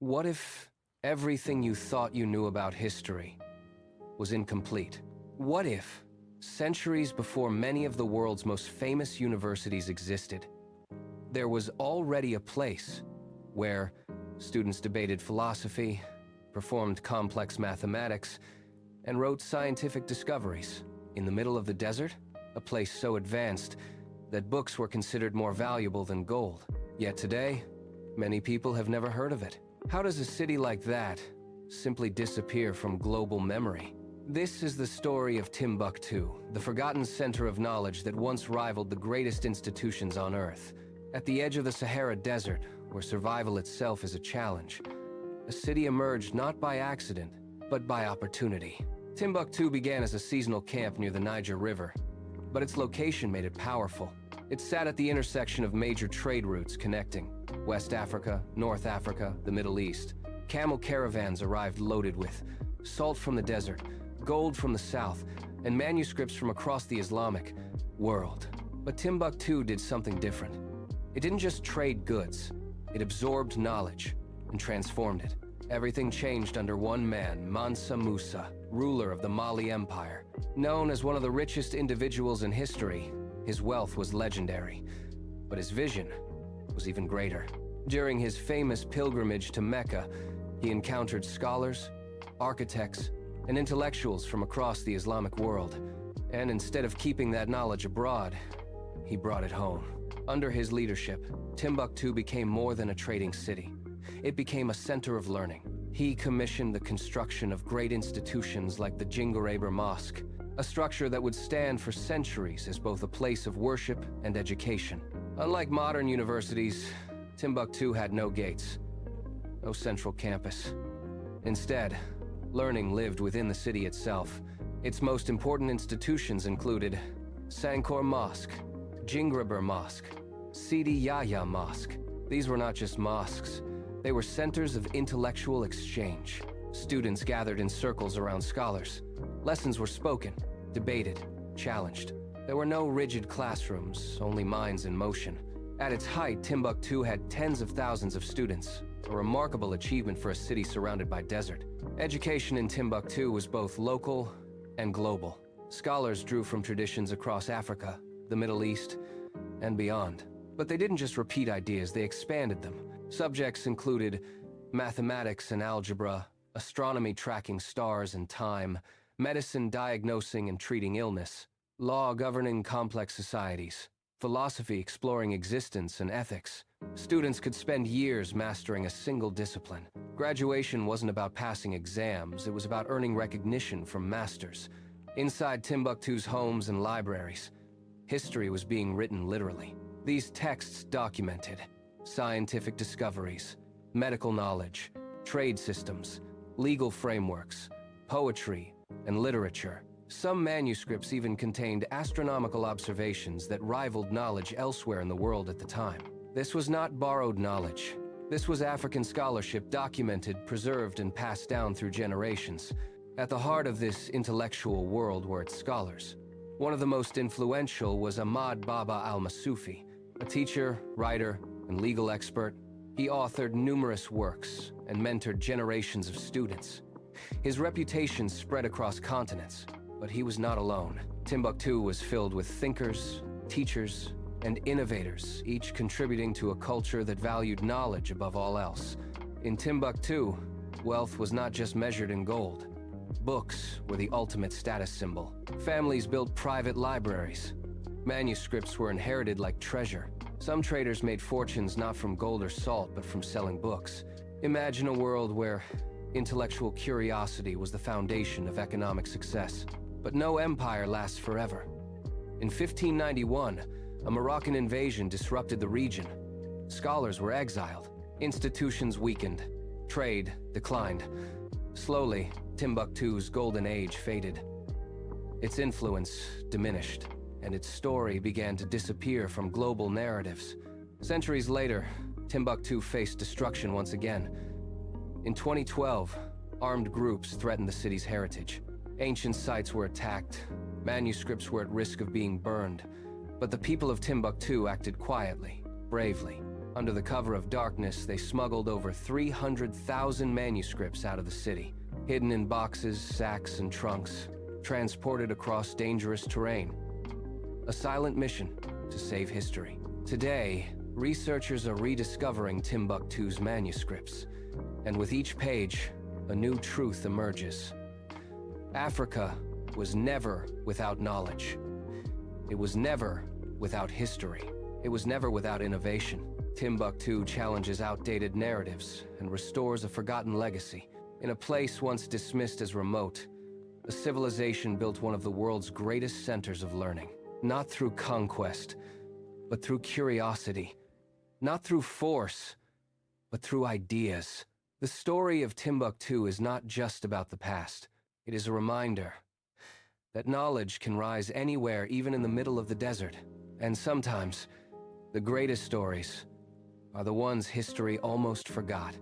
What if everything you thought you knew about history was incomplete? What if, centuries before many of the world's most famous universities existed, there was already a place where students debated philosophy, performed complex mathematics, and wrote scientific discoveries in the middle of the desert, a place so advanced that books were considered more valuable than gold? Yet today, many people have never heard of it. How does a city like that simply disappear from global memory? This is the story of Timbuktu, the forgotten center of knowledge that once rivaled the greatest institutions on Earth. At the edge of the Sahara Desert, where survival itself is a challenge, a city emerged not by accident, but by opportunity. Timbuktu began as a seasonal camp near the Niger River, but its location made it powerful. It sat at the intersection of major trade routes connecting West Africa, North Africa, the Middle East. Camel caravans arrived loaded with salt from the desert, gold from the south, and manuscripts from across the Islamic world. But Timbuktu did something different. It didn't just trade goods, it absorbed knowledge and transformed it. Everything changed under one man, Mansa Musa, ruler of the Mali Empire. Known as one of the richest individuals in history, his wealth was legendary, but his vision was even greater. During his famous pilgrimage to Mecca, he encountered scholars, architects, and intellectuals from across the Islamic world. And instead of keeping that knowledge abroad, he brought it home. Under his leadership, Timbuktu became more than a trading city. It became a center of learning. He commissioned the construction of great institutions like the Jingureber Mosque, a structure that would stand for centuries as both a place of worship and education. Unlike modern universities, Timbuktu had no gates, no central campus. Instead, learning lived within the city itself. Its most important institutions included Sankor Mosque, Jingureber Mosque, Sidi Yahya Mosque. These were not just mosques, they were centers of intellectual exchange. Students gathered in circles around scholars. Lessons were spoken, debated, challenged. There were no rigid classrooms, only minds in motion. At its height, Timbuktu had tens of thousands of students, a remarkable achievement for a city surrounded by desert. Education in Timbuktu was both local and global. Scholars drew from traditions across Africa, the Middle East, and beyond. But they didn't just repeat ideas, they expanded them. Subjects included mathematics and algebra, astronomy tracking stars and time, medicine diagnosing and treating illness, law governing complex societies, philosophy exploring existence and ethics. Students could spend years mastering a single discipline. Graduation wasn't about passing exams, it was about earning recognition from masters. Inside Timbuktu's homes and libraries, history was being written literally. These texts documented scientific discoveries, medical knowledge, trade systems, legal frameworks, poetry, and literature. Some manuscripts even contained astronomical observations that rivaled knowledge elsewhere in the world at the time. This was not borrowed knowledge. This was African scholarship documented, preserved, and passed down through generations. At the heart of this intellectual world were its scholars. One of the most influential was Ahmad Baba al-Masufi, a teacher, writer, and legal expert. He authored numerous works and mentored generations of students. His reputation spread across continents, but he was not alone. Timbuktu was filled with thinkers, teachers, and innovators, each contributing to a culture that valued knowledge above all else. In Timbuktu, wealth was not just measured in gold. Books were the ultimate status symbol. Families built private libraries. Manuscripts were inherited like treasure. Some traders made fortunes not from gold or salt, but from selling books. Imagine a world where intellectual curiosity was the foundation of economic success. But no empire lasts forever. In 1591, a Moroccan invasion disrupted the region. Scholars were exiled. Institutions weakened. Trade declined. Slowly, Timbuktu's golden age faded. Its influence diminished, and its story began to disappear from global narratives. Centuries later, Timbuktu faced destruction once again. In 2012, armed groups threatened the city's heritage. Ancient sites were attacked, manuscripts were at risk of being burned, but the people of Timbuktu acted quietly, bravely. Under the cover of darkness, they smuggled over 300,000 manuscripts out of the city, hidden in boxes, sacks, and trunks, transported across dangerous terrain. A silent mission to save history. Today, researchers are rediscovering Timbuktu's manuscripts, and with each page, a new truth emerges. Africa was never without knowledge. It was never without history. It was never without innovation. Timbuktu challenges outdated narratives and restores a forgotten legacy. In a place once dismissed as remote, a civilization built one of the world's greatest centers of learning. Not through conquest, but through curiosity. Not through force, but through ideas. The story of Timbuktu is not just about the past. It is a reminder that knowledge can rise anywhere, even in the middle of the desert. And sometimes, the greatest stories are the ones history almost forgot.